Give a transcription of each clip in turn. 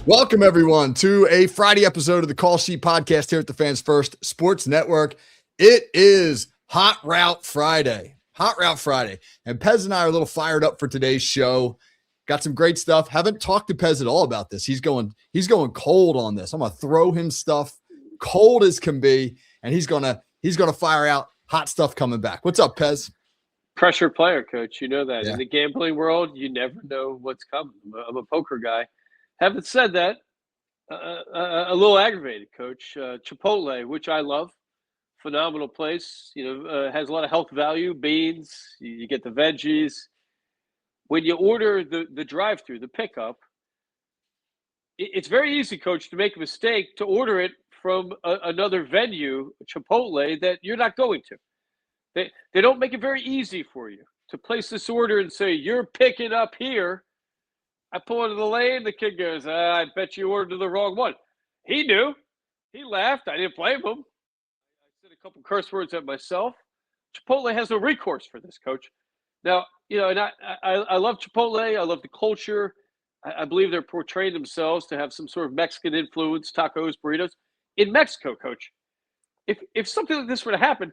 Welcome, everyone, to a Friday episode of the Call Sheet Podcast here at the Fans First Sports Network. It is Hot Route Friday. And Pez and I are a little fired up for today's show. Got some great stuff. Haven't talked to Pez at all about this. He's going cold on this. I'm going to throw him stuff cold as can be, and he's going to fire out hot stuff coming back. What's up, Pez? Pressure player, coach. You know that. Yeah. In the gambling world, you never know what's coming. I'm a poker guy. Having said that, a little aggravated, coach. Chipotle, which I love, phenomenal place. Has a lot of health value. Beans, you get the veggies. When you order the drive-through, the pickup, it's very easy, coach, to make a mistake to order it from another venue, Chipotle, that you're not going to. They don't make it very easy for you to place this order and say, you're picking up here. I pull into the lane. The kid goes, I bet you ordered the wrong one. He knew. He laughed. I didn't blame him. I said a couple curse words at myself. Chipotle has no recourse for this, coach. Now, and I love Chipotle. I love the culture. I believe they're portraying themselves to have some sort of Mexican influence, tacos, burritos. In Mexico, coach, if something like this were to happen,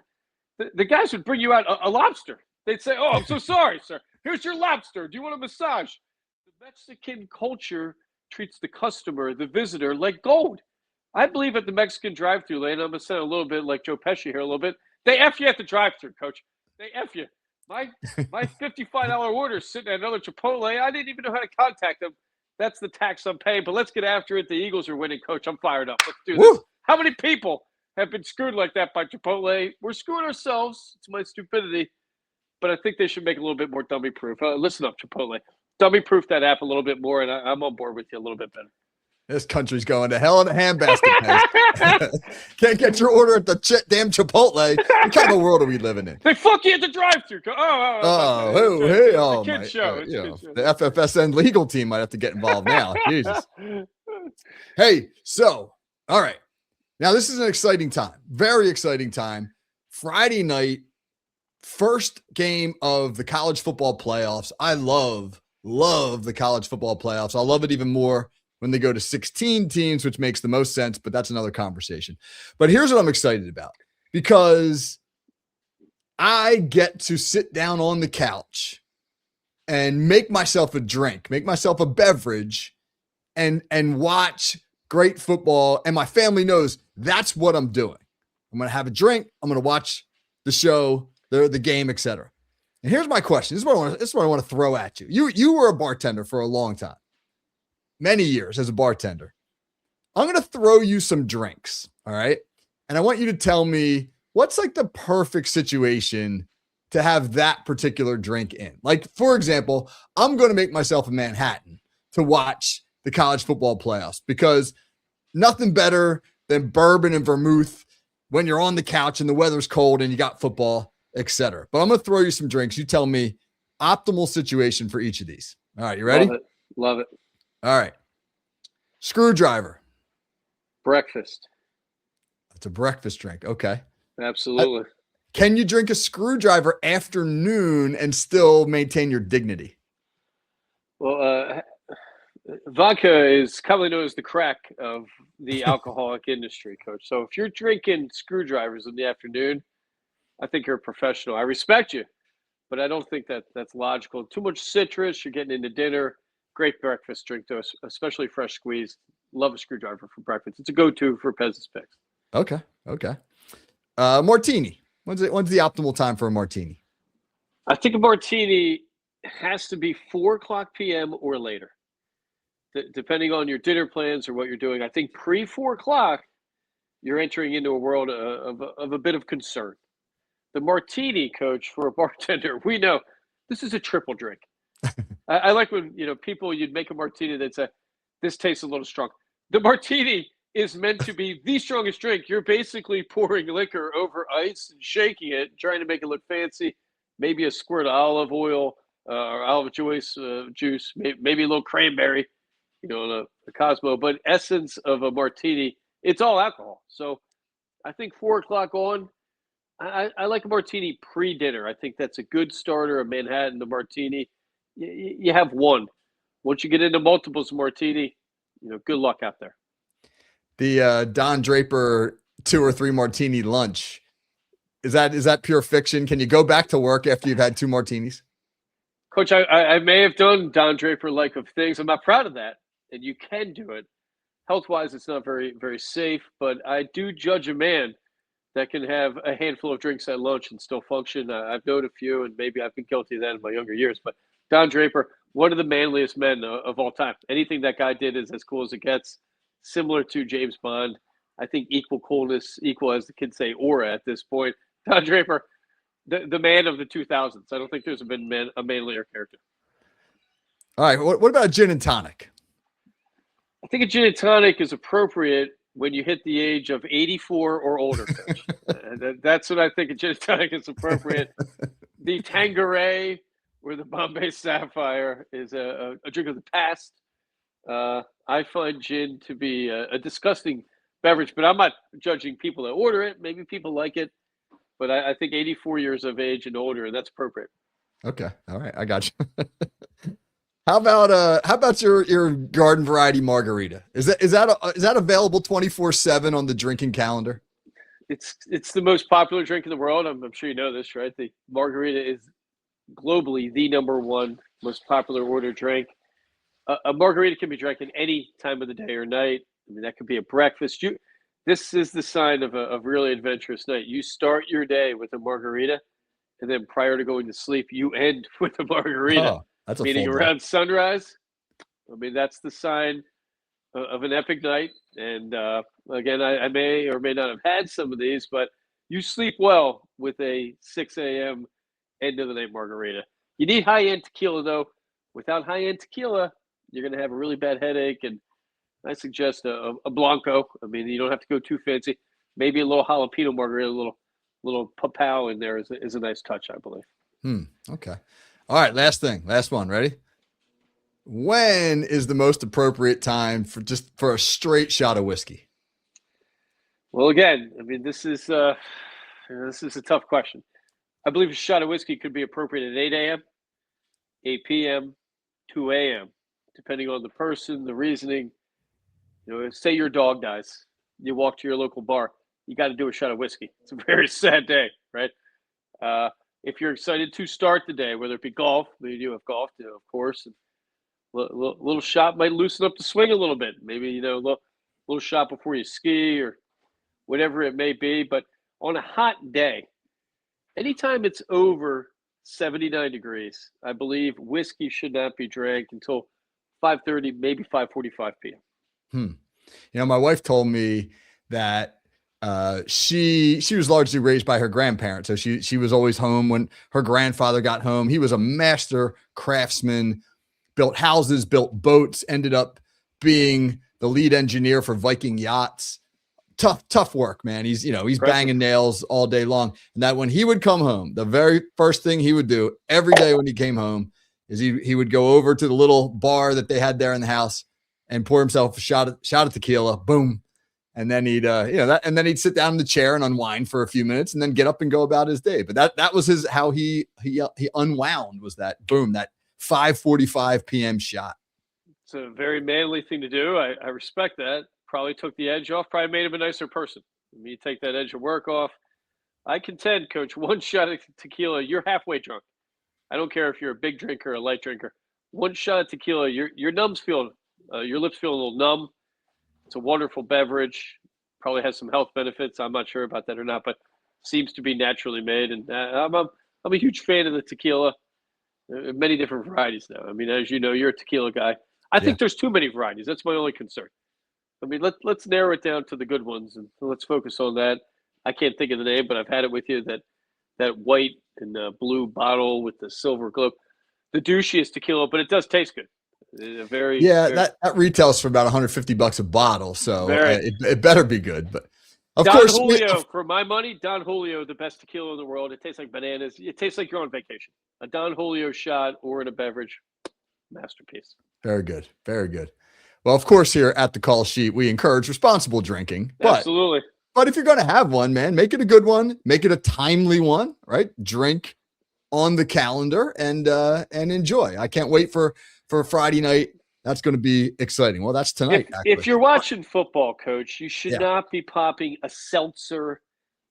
the guys would bring you out a lobster. They'd say, oh, I'm so sorry, sir. Here's your lobster. Do you want a massage? The Mexican culture treats the customer, the visitor, like gold. I believe at the Mexican drive-thru lane, I'm going to sound a little bit like Joe Pesci here a little bit. They F you at the drive-thru, coach. They F you. My $55 order is sitting at another Chipotle. I didn't even know how to contact them. That's the tax I'm paying. But let's get after it. The Eagles are winning, coach. I'm fired up. Let's do this. Woo! How many people have been screwed like that by Chipotle? We're screwing ourselves. It's my stupidity. But I think they should make it a little bit more dummy-proof. Listen up, Chipotle. Dummy-proof that app a little bit more, and I'm on board with you a little bit better. This country's going to hell in a handbasket. Can't get your order at the damn Chipotle. What kind of world are we living in? They fuck you at the drive-thru. The FFSN legal team might have to get involved now. Jesus. Hey, so, all right. Now, this is an exciting time. Very exciting time. Friday night, first game of the college football playoffs. I love the college football playoffs. I love it even more when they go to 16 teams, which makes the most sense, but that's another conversation. But here's what I'm excited about, because I get to sit down on the couch and make myself a drink, make myself a beverage, and watch great football. And my family knows that's what I'm doing. I'm going to have a drink. I'm going to watch the show, the game, etc. And here's my question. This is what I want to throw at you. You were a bartender for a long time. Many years as a bartender. I'm going to throw you some drinks, all right? And I want you to tell me what's like the perfect situation to have that particular drink in. Like, for example, I'm going to make myself a Manhattan to watch the college football playoffs, because nothing better than bourbon and vermouth when you're on the couch and the weather's cold and you got football, etc. But I'm going to throw you some drinks. You tell me optimal situation for each of these. All right, you ready? Love it. All right. Screwdriver. Breakfast. That's a breakfast drink. Okay. Absolutely. Can you drink a screwdriver after noon and still maintain your dignity? Well, vodka is commonly known as the crack of the alcoholic industry, coach. So if you're drinking screwdrivers in the afternoon, I think you're a professional. I respect you, but I don't think that's logical. Too much citrus, you're getting into dinner. Great breakfast drink, though, especially fresh squeezed. Love a screwdriver for breakfast. It's a go-to for Pez's picks. Okay. Martini. When's the optimal time for a martini? I think a martini has to be 4:00 p.m. or later, depending on your dinner plans or what you're doing. I think pre-4:00, you're entering into a world of a bit of concern. The martini, coach, for a bartender, we know this is a triple drink. I like when, people, you'd make a martini, they'd say, this tastes a little strong. The martini is meant to be the strongest drink. You're basically pouring liquor over ice and shaking it, trying to make it look fancy. Maybe a squirt of olive oil or olive juice, maybe a little cranberry, a Cosmo. But essence of a martini, it's all alcohol. So I think 4:00 on, I like a martini pre-dinner. I think that's a good starter, a Manhattan, the martini. You have one. Once you get into multiples of martini, good luck out there. The Don Draper 2 or 3 martini lunch. Is that pure fiction? Can you go back to work after you've had 2 martinis? Coach, I may have done Don Draper-like of things. I'm not proud of that, and you can do it. Health-wise, it's not very, very safe, but I do judge a man that can have a handful of drinks at lunch and still function. I've known a few, and maybe I've been guilty of that in my younger years. But Don Draper, one of the manliest men of all time. Anything that guy did is as cool as it gets. Similar to James Bond. I think equal coolness, equal, as the kids say, aura at this point. Don Draper, the man of the 2000s. I don't think there's been a manlier character. All right. What about gin and tonic? I think a gin and tonic is appropriate when you hit the age of 84 or older, Coach. That's what I think a gin and tonic is appropriate. The Tanqueray or the Bombay Sapphire is a drink of the past. I find gin to be a disgusting beverage, but I'm not judging people that order it. Maybe people like it, but I think 84 years of age and older, that's appropriate. Okay. All right. I got you. How about your garden variety margarita? Is that available 24/7 on the drinking calendar? It's the most popular drink in the world. I'm sure you know this, right? The margarita is globally the #1 most popular ordered drink. A margarita can be drank at any time of the day or night. I mean, that could be a breakfast. This is the sign of a really adventurous night. You start your day with a margarita, and then prior to going to sleep, you end with a margarita. Oh, that's meaning around sunrise. I mean, that's the sign of an epic night. And again, I may or may not have had some of these, but you sleep well with a 6 a.m. end of the night margarita. You need high-end tequila, though. Without high-end tequila, you're going to have a really bad headache. And I suggest a Blanco. I mean, you don't have to go too fancy. Maybe a little jalapeno margarita, a little papao in there is a nice touch, I believe. Okay. All right. Last one. Ready? When is the most appropriate time for a straight shot of whiskey? Well, again, I mean, this is a tough question. I believe a shot of whiskey could be appropriate at 8 a.m., 8 p.m., 2 a.m., depending on the person, the reasoning. Say your dog dies. You walk to your local bar. You got to do a shot of whiskey. It's a very sad day, right? If you're excited to start the day, whether it be golf, maybe you have golf, of course. And little shot might loosen up the swing a little bit. Maybe, a little shot before you ski or whatever it may be. But on a hot day, anytime it's over 79 degrees, I believe whiskey should not be drank until 5:30, maybe 5:45 p.m. My wife told me that she was largely raised by her grandparents. So she was always home when her grandfather got home. He was a master craftsman, built houses, built boats, ended up being the lead engineer for Viking yachts. Tough work, man. He's banging nails all day long. And that when he would come home, the very first thing he would do every day when he came home is he would go over to the little bar that they had there in the house and pour himself a shot of tequila. Boom. And then he'd sit down in the chair and unwind for a few minutes and then get up and go about his day. But that was how he unwound, was that boom, that 5:45 p.m. shot. It's a very manly thing to do. I respect that. Probably took the edge off, probably made him a nicer person. I mean, you take that edge of work off. I contend, Coach, one shot of tequila, you're halfway drunk. I don't care if you're a big drinker or a light drinker. One shot of tequila, your lips feel a little numb. It's a wonderful beverage. Probably has some health benefits. I'm not sure about that or not, but seems to be naturally made. And I'm a huge fan of the tequila. Many different varieties, though. I mean, as you know, you're a tequila guy. I think there's too many varieties. That's my only concern. I mean, let's narrow it down to the good ones, and let's focus on that. I can't think of the name, but I've had it with you, that white and blue bottle with the silver globe. The douchiest tequila, but it does taste good. That retails for about $150 a bottle, so it better be good. But of Don course, Julio, for my money, Don Julio, the best tequila in the world. It tastes like bananas. It tastes like you're on vacation. A Don Julio shot or in a beverage, masterpiece. Very good, very good. Well, of course, here at the Call Sheet, we encourage responsible drinking. Absolutely. But if you're going to have one, man, make it a good one. Make it a timely one, right? Drink on the calendar and enjoy. I can't wait for Friday night That's going to be exciting. Well, that's tonight. If you're watching football, Coach, you should Yeah. not be popping a seltzer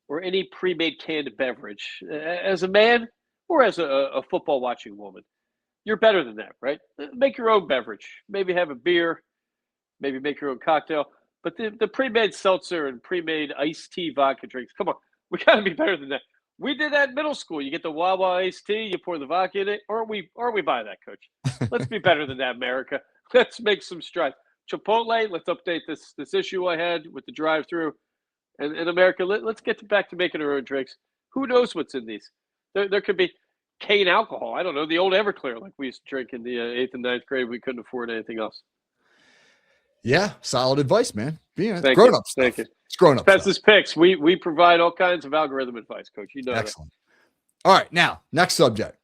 or any pre-made canned beverage. As a man or as a football watching woman, you're better than that, right? Make your own beverage. Maybe have a beer. Maybe make your own cocktail. But the pre-made seltzer and pre-made iced tea vodka drinks, come on, we got to be better than that. We did that in middle school. You get the Wawa iced tea, you pour the vodka in it, or we buy that, Coach. Let's be better than that, America. Let's make some strides. Chipotle, let's update this issue I had with the drive-through. And in America, let's get back to making our own drinks. Who knows what's in these? There could be cane alcohol. I don't know, the old Everclear like we used to drink in the 8th and 9th grade. We couldn't afford anything else. Yeah, solid advice, man. Yeah, grown up stuff. Thank you. It's grown up. Pez's Picks. We provide all kinds of algorithm advice, Coach. You know Excellent. That. All right, now next subject.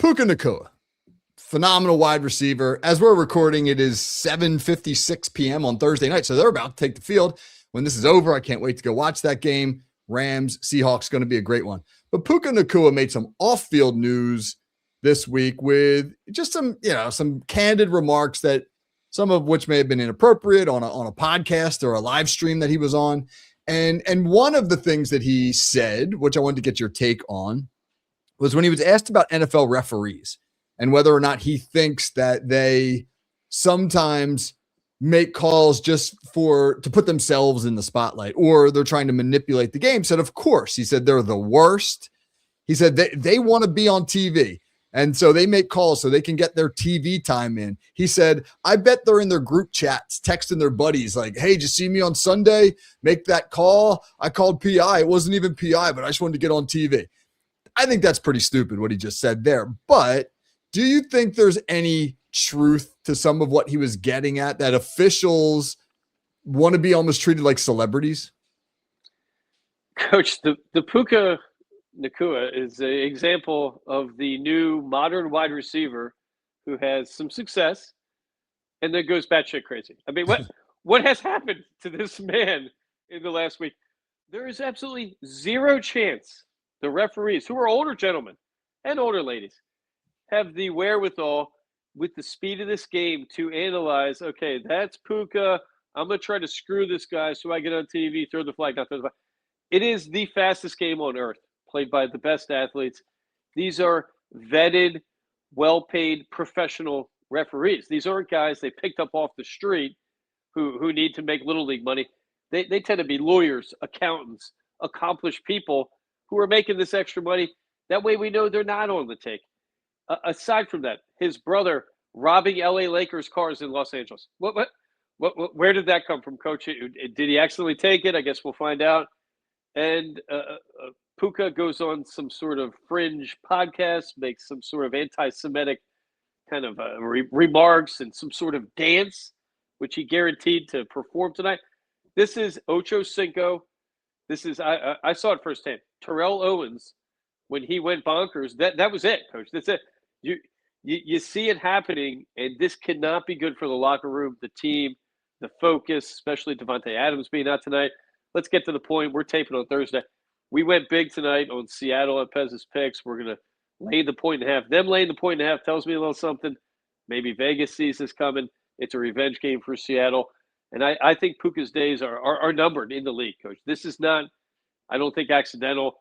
Puka Nacua, phenomenal wide receiver. As we're recording, it is 7:56 p.m. on Thursday night, so they're about to take the field. When this is over, I can't wait to go watch that game. Rams, Seahawks, going to be a great one. But Puka Nacua made some off-field news this week with just some candid remarks that some of which may have been inappropriate on a podcast or a live stream that he was on. And one of the things that he said, which I wanted to get your take on, was when he was asked about NFL referees and whether or not he thinks that they sometimes make calls just to put themselves in the spotlight, or they're trying to manipulate the game. Said, of course, he said, they're the worst. He said they want to be on TV. And so they make calls so they can get their TV time in. He said, I bet they're in their group chats, texting their buddies like, hey, did you see me on Sunday? Make that call. I called PI. It wasn't even PI, but I just wanted to get on TV. I think that's pretty stupid what he just said there. But do you think there's any truth to some of what he was getting at, that officials want to be almost treated like celebrities? Coach, the Puka Nacua is an example of the new modern wide receiver who has some success and then goes batshit crazy. I mean, what has happened to this man in the last week? There is absolutely zero chance the referees, who are older gentlemen and older ladies, have the wherewithal with the speed of this game to analyze, okay, that's Puka. I'm going to try to screw this guy so I get on TV, throw the flag, not throw the flag. It is the fastest game on earth, played by the best athletes. These are vetted, well-paid professional referees. These aren't guys they picked up off the street who need to make little league money. They tend to be lawyers, accountants, accomplished people who are making this extra money. That way we know they're not on the take. Aside from that, his brother robbing LA Lakers cars in Los Angeles. Where did that come from, Coach? Did he accidentally take it? I guess we'll find out. And Puka goes on some sort of fringe podcast, makes some sort of anti-Semitic kind of remarks and some sort of dance, which he guaranteed to perform tonight. This is Ocho Cinco. This is I saw it firsthand. Terrell Owens, when he went bonkers, that was it, Coach. That's it. You see it happening, and this cannot be good for the locker room, the team, the focus, especially Devontae Adams being out tonight. Let's get to the point. We're taping on Thursday. We went big tonight on Seattle at Pez's Picks. We're going to lay the point and a half. Them laying the point and a half tells me a little something. Maybe Vegas sees this coming. It's a revenge game for Seattle. And I think Puka's days are numbered in the league, Coach. This is not, I don't think, accidental.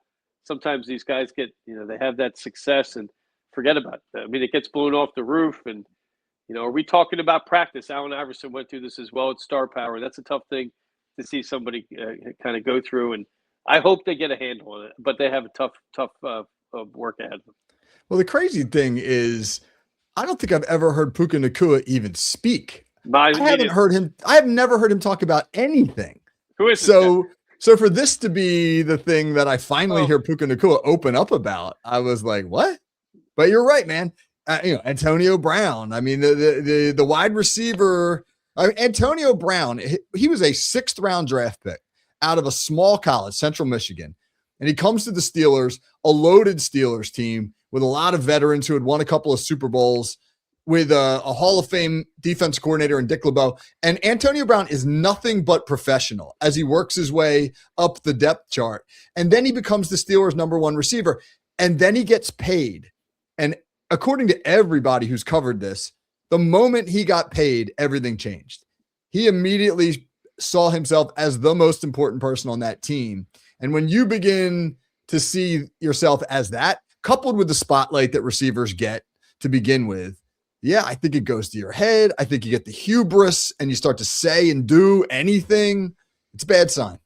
Sometimes these guys get, they have that success and forget about it. I mean, it gets blown off the roof. And, are we talking about practice? Allen Iverson went through this as well at Star Power. That's a tough thing to see somebody kind of go through. And I hope they get a handle on it, but they have a tough work ahead of them. Well, the crazy thing is, I don't think I've ever heard Puka Nacua even speak. I have never heard him talk about anything. Who is so for this to be the thing that I finally hear Puka Nacua open up about, I was like, what? But you're right, man. Antonio Brown. I mean, the wide receiver, Antonio Brown, he was a 6th round draft pick out of a small college, Central Michigan. And he comes to the Steelers, a loaded Steelers team with a lot of veterans who had won a couple of Super Bowls, with a Hall of Fame defense coordinator in Dick LeBeau. And Antonio Brown is nothing but professional as he works his way up the depth chart. And then he becomes the Steelers' #1 receiver. And then he gets paid. And according to everybody who's covered this, the moment he got paid, everything changed. He immediately saw himself as the most important person on that team. And when you begin to see yourself as that, coupled with the spotlight that receivers get to begin with, yeah, I think it goes to your head. I think you get the hubris and you start to say and do anything. It's a bad sign.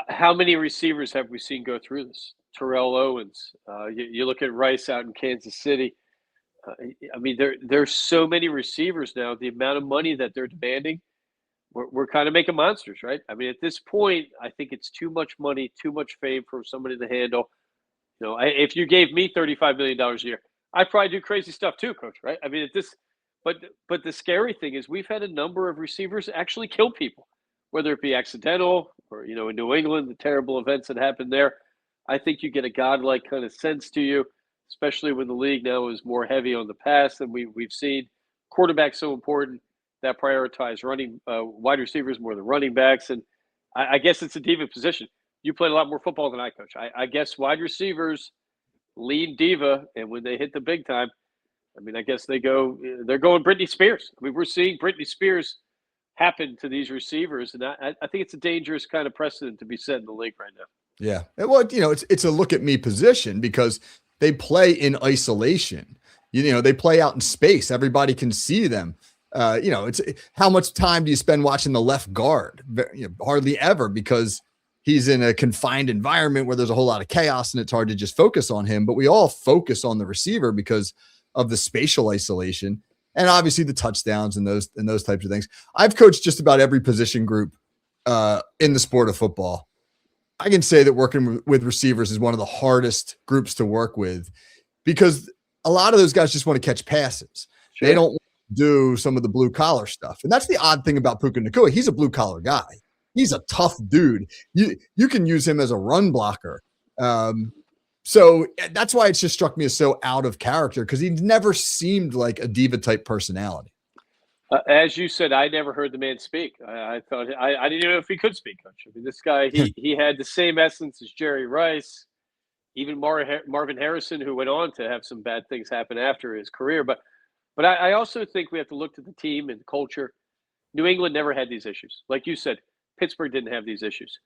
How many receivers have we seen go through this? Terrell Owens. You look at Rice out in Kansas City. I mean, there's so many receivers now. The amount of money that they're demanding, we're kind of making monsters, right? I mean, at this point, I think it's too much money, too much fame for somebody to handle. You know, if you gave me $35 million a year, I'd probably do crazy stuff too, Coach. Right? I mean, but the scary thing is we've had a number of receivers actually kill people, whether it be accidental or in New England, the terrible events that happened there. I think you get a godlike kind of sense to you, especially when the league now is more heavy on the pass than we've seen. Quarterback's so important that prioritize running wide receivers more than running backs, and I guess it's a diva position. You played a lot more football than I, Coach. I guess wide receivers lead diva, and when they hit the big time, I mean, I guess they're going Britney Spears. I mean, we're seeing Britney Spears happen to these receivers, and I think it's a dangerous kind of precedent to be set in the league right now. Yeah. Well, it's a look at me position because they play in isolation. They play out in space. Everybody can see them. It's how much time do you spend watching the left guard? Hardly ever, because he's in a confined environment where there's a whole lot of chaos and it's hard to just focus on him. But we all focus on the receiver because of the spatial isolation and obviously the touchdowns and those types of things. I've coached just about every position group in the sport of football. I can say that working with receivers is one of the hardest groups to work with because a lot of those guys just want to catch passes. Sure. They don't want to do some of the blue collar stuff. And that's the odd thing about Puka Nacua. He's a blue collar guy. He's a tough dude. You can use him as a run blocker. So that's why it's just struck me as so out of character because he never seemed like a diva type personality. As you said, I never heard the man speak. I thought I didn't know if he could speak, Coach. I mean, this guy, he had the same essence as Jerry Rice, even Marvin Harrison, who went on to have some bad things happen after his career. But I also think we have to look to the team and the culture. New England never had these issues. Like you said, Pittsburgh didn't have these issues.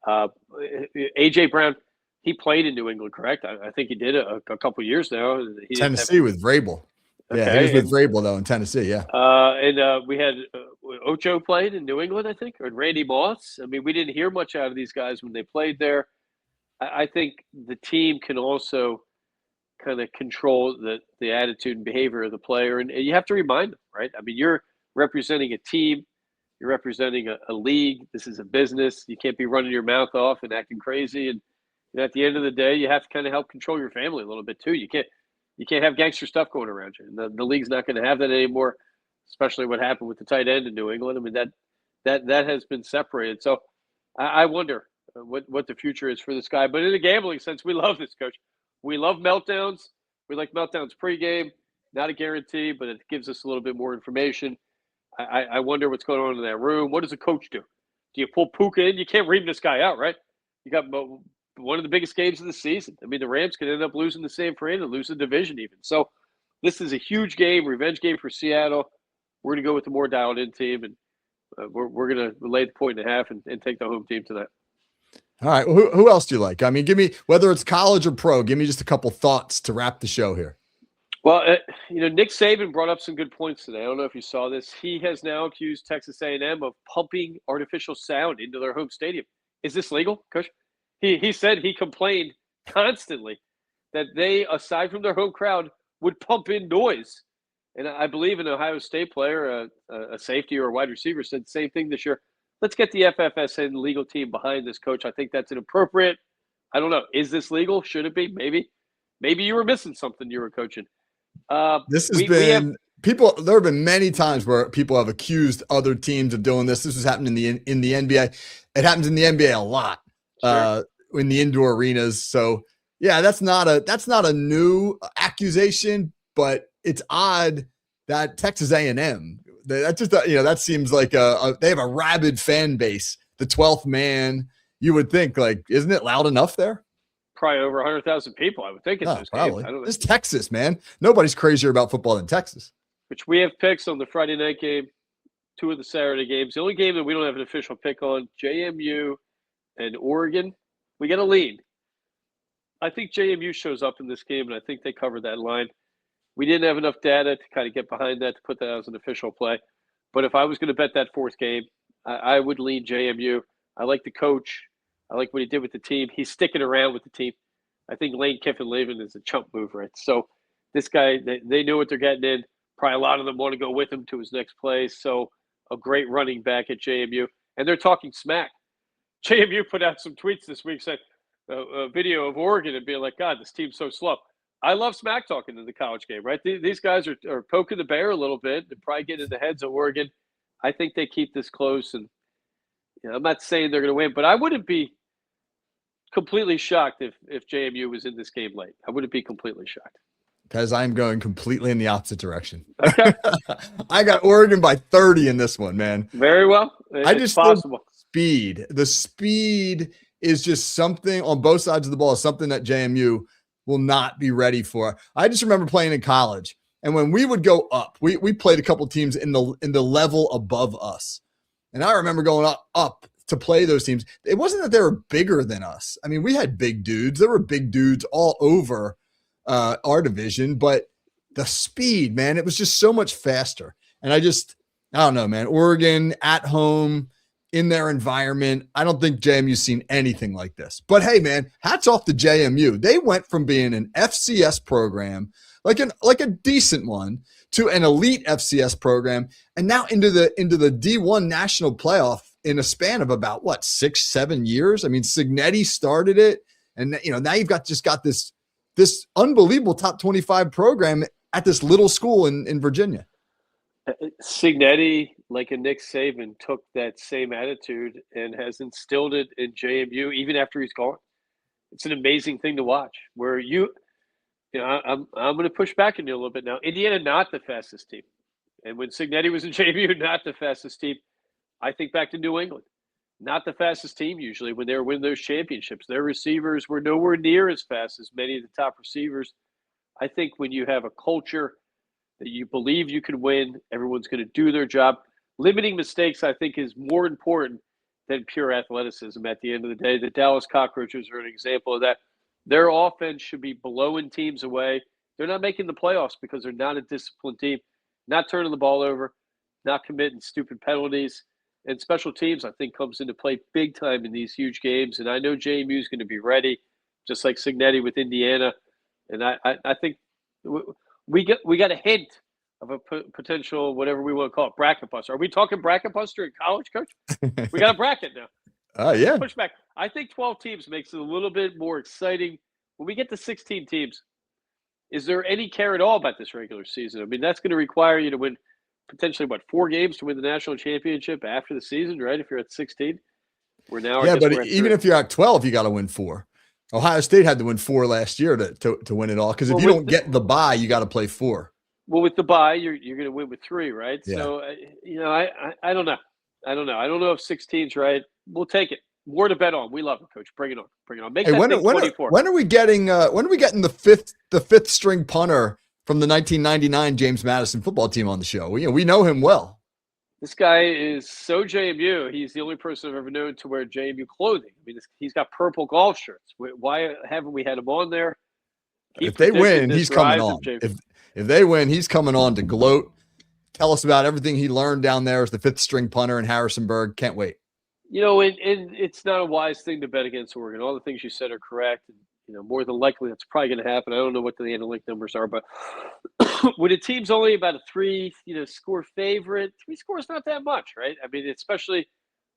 A.J. Brown, he played in New England, correct? I think he did a couple years now. Tennessee with Vrabel. Okay. Yeah, he was with Vrabel, though, in Tennessee, yeah. And we had Ocho played in New England, I think, or Randy Moss. I mean, we didn't hear much out of these guys when they played there. I think the team can also kind of control the attitude and behavior of the player. And you have to remind them, right? I mean, you're representing a team. You're representing a league. This is a business. You can't be running your mouth off and acting crazy. And at the end of the day, you have to kind of help control your family a little bit, too. You can't have gangster stuff going around you. And the league's not going to have that anymore, especially what happened with the tight end in New England. I mean, that has been separated. So I wonder what the future is for this guy. But in a gambling sense, we love this, Coach. We love meltdowns. We like meltdowns pregame. Not a guarantee, but it gives us a little bit more information. I wonder what's going on in that room. What does a coach do? Do you pull Puka in? You can't ream this guy out, right? You got one of the biggest games of the season. I mean, the Rams could end up losing the San Fran and lose the division even. So this is a huge game, revenge game for Seattle. We're going to go with the more dialed-in team, and we're going to lay the point and a half and take the home team tonight. All right. Well, who else do you like? I mean, give me, whether it's college or pro, give me just a couple thoughts to wrap the show here. Well, Nick Saban brought up some good points today. I don't know if you saw this. He has now accused Texas A&M of pumping artificial sound into their home stadium. Is this legal, Coach? He said he complained constantly that they, aside from their home crowd, would pump in noise. And I believe an Ohio State player, a safety or a wide receiver, said the same thing this year. Let's get the FFSN legal team behind this, Coach. I think that's inappropriate. I don't know. Is this legal? Should it be? Maybe you were missing something you were coaching. This has been people. There have been many times where people have accused other teams of doing this. This was happening in the NBA. It happens in the NBA a lot, sure. In the indoor arenas. So yeah, that's not a new accusation, but it's odd that Texas A&M. That just that seems like they have a rabid fan base. The 12th man. You would think, like, isn't it loud enough there? Probably over 100,000 people, I would think. It's probably. It's Texas, man. Nobody's crazier about football than Texas. which we have picks on the Friday night game, 2 of the Saturday games. The only game that we don't have an official pick on, JMU and Oregon. We get a lead. I think JMU shows up in this game, and I think they cover that line. We didn't have enough data to kind of get behind that to put that as an official play. But if I was going to bet that fourth game, I would lean JMU. I like the coach. I like what he did with the team. He's sticking around with the team. I think Lane Kiffin-Lavin is a chump move, right? So this guy, they know what they're getting in. Probably a lot of them want to go with him to his next place. So a great running back at JMU. And they're talking smack. JMU put out some tweets this week saying a video of Oregon and being like, God, this team's so slow. I love smack talking in the college game, right? These guys are poking the bear a little bit and probably getting in the heads of Oregon. I think they keep this close. And I'm not saying they're going to win, but I wouldn't be completely shocked if JMU was in this game late. I wouldn't be completely shocked. Because I'm going completely in the opposite direction. Okay. I got Oregon by 30 in this one, man. Very well. I just think speed. The speed is just something on both sides of the ball, something that JMU will not be ready for. I just remember playing in college, and when we would go up, we played a couple teams in the level above us. And I remember going up to play those teams. It wasn't that they were bigger than us. I mean, we had big dudes. There were big dudes all over our division, but the speed, man, it was just so much faster. And I don't know, man. Oregon at home in their environment. I don't think JMU's seen anything like this. But hey, man, hats off to JMU. They went from being an FCS program, like a decent one, to an elite FCS program, and now into the D1 national playoff in a span of about 6-7 years. I mean, Signetti started it, and now you've got this unbelievable top 25 program at this little school in Virginia. Signetti, like a Nick Saban, took that same attitude and has instilled it in JMU even after he's gone. It's an amazing thing to watch. Where I'm going to push back on you a little bit now. Indiana, not the fastest team, and when Signetti was in JMU, not the fastest team. I think back to New England, not the fastest team usually when they were winning those championships. Their receivers were nowhere near as fast as many of the top receivers. I think when you have a culture that you believe you can win, everyone's going to do their job. Limiting mistakes, I think, is more important than pure athleticism at the end of the day. The Dallas Cockroaches are an example of that. Their offense should be blowing teams away. They're not making the playoffs because they're not a disciplined team, not turning the ball over, not committing stupid penalties. And special teams, I think, comes into play big time in these huge games. And I know JMU is going to be ready, just like Signetti with Indiana. And I think we got a hint of a potential, whatever we want to call it, bracket buster. Are we talking bracket buster in college, Coach? We got a bracket now. Oh, yeah. Push back. I think 12 teams makes it a little bit more exciting. When we get to 16 teams, is there any care at all about this regular season? I mean, that's going to require you to win potentially, 4 games to win the national championship after the season, right? If you're at 16. We're now. Yeah, but even if you're at 12, you got to win 4. Ohio State had to win 4 last year to win it all, because if you don't get the bye, you got to play 4. Well, with the bye, you're going to win with 3, right? Yeah. So, I don't know. I don't know if 16's right. We'll take it. More to bet on. We love it, Coach. Bring it on. Make that thing 24. When are we getting the fifth string punter from the 1999 James Madison football team on the show? We know him well. This guy is so JMU. He's the only person I've ever known to wear JMU clothing. I mean, he's got purple golf shirts. Why haven't we had him on there? If they win, he's coming on. If they win, he's coming on to gloat. Tell us about everything he learned down there as the 5th string punter in Harrisonburg. Can't wait. And it's not a wise thing to bet against Oregon. All the things you said are correct. And, more than likely that's probably going to happen. I don't know what the analytic numbers are, but when a team's only about a 3, score favorite, 3 scores not that much, right? I mean, especially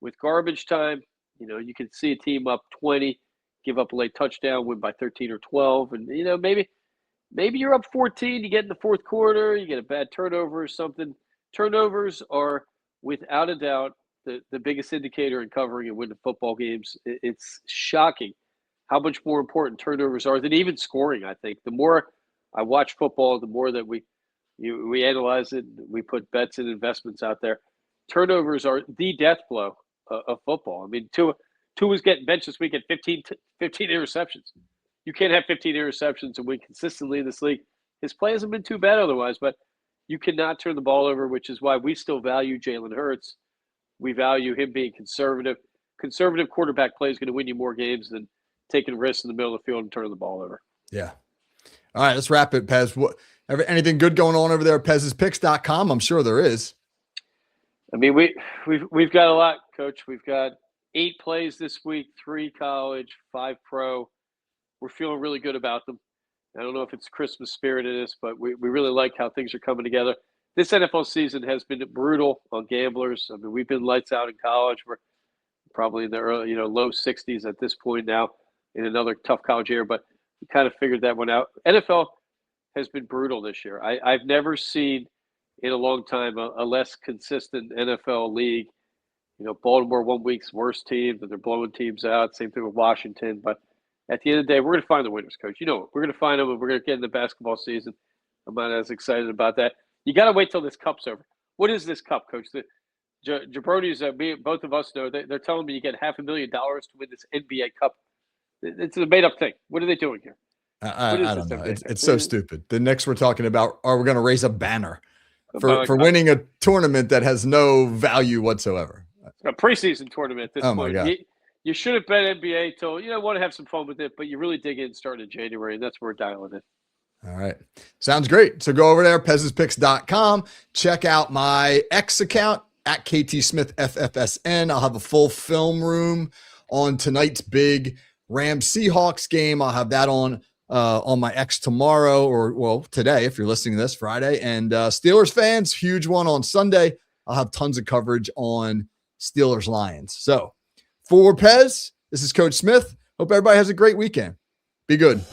with garbage time, you can see a team up 20, give up a late touchdown, win by 13 or 12, and maybe you're up 14, you get in the fourth quarter, you get a bad turnover or something. Turnovers are without a doubt the biggest indicator in covering and winning football games. It's shocking how much more important turnovers are than even scoring. I think the more I watch football, the more that we analyze it, we put bets and investments out there. Turnovers are the death blow of football. I mean, Tua's getting benched this week at 15 interceptions. You can't have 15 interceptions and win consistently in this league. His play hasn't been too bad otherwise, but You cannot turn the ball over, which is why we still value Jalen Hurts. We value him being conservative. Conservative quarterback play is going to win you more games than taking risks in the middle of the field and turning the ball over. Yeah. All right, let's wrap it, Pez. Anything good going on over there at Pez'sPicks.com? I'm sure there is. I mean, we've got a lot, Coach. We've got 8 plays this week, 3 college, 5 pro. We're feeling really good about them. I don't know if it's Christmas spirit in this, but we really like how things are coming together. This NFL season has been brutal on gamblers. I mean, we've been lights out in college. We're probably in the early, low 60s at this point now in another tough college year, but we kind of figured that one out. NFL has been brutal this year. I've never seen in a long time a less consistent NFL league. Baltimore 1 week's worst team, but they're blowing teams out. Same thing with Washington. But at the end of the day, we're going to find the winners, Coach. We're going to find them, and we're going to get in the basketball season. I'm not as excited about that. You got to wait till this cup's over. What is this cup, Coach? The jabronis, both of us know, they're telling me you get $500,000 to win this NBA Cup. It's a made-up thing. What are they doing here? I don't know. It's so stupid. The Knicks we're talking about, are we going to raise a banner for winning a tournament that has no value whatsoever? A preseason tournament at this point. My God. You should have bet NBA till, want to have some fun with it, but you really dig in starting in January, and that's where we're dialing in. All right. Sounds great. So go over there, Pez'sPicks.com. Check out my X account at KTSmithFFSN. I'll have a full film room on tonight's big Rams Seahawks game. I'll have that on my X tomorrow, or today if you're listening to this, Friday. And Steelers fans, huge one on Sunday. I'll have tons of coverage on Steelers Lions. So for Pez, this is Coach Smith. Hope everybody has a great weekend. Be good.